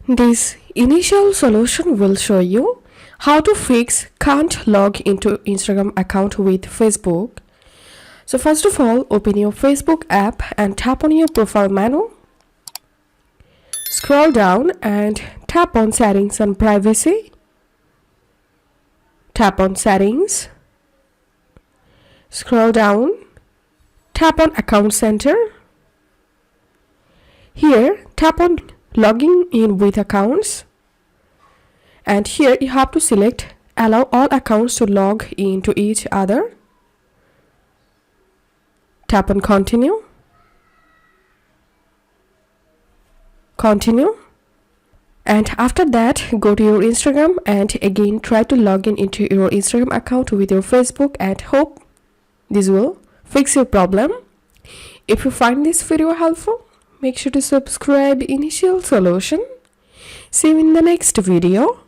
This initial solution will show you how to fix can't log into Instagram account with Facebook. So first of all, open your Facebook app and tap on your profile menu. Scroll down and tap on settings and privacy. Tap on settings. Scroll down. Tap on account center. Here, tap on logging in with accounts. And here you have to select allow all accounts to log into each other. Tap on continue. Continue. And after that, go to your Instagram and again try to log in into your Instagram account with your Facebook and hope this will fix your problem. If you find this video helpful, make sure to subscribe Initial Solution. See you in the next video.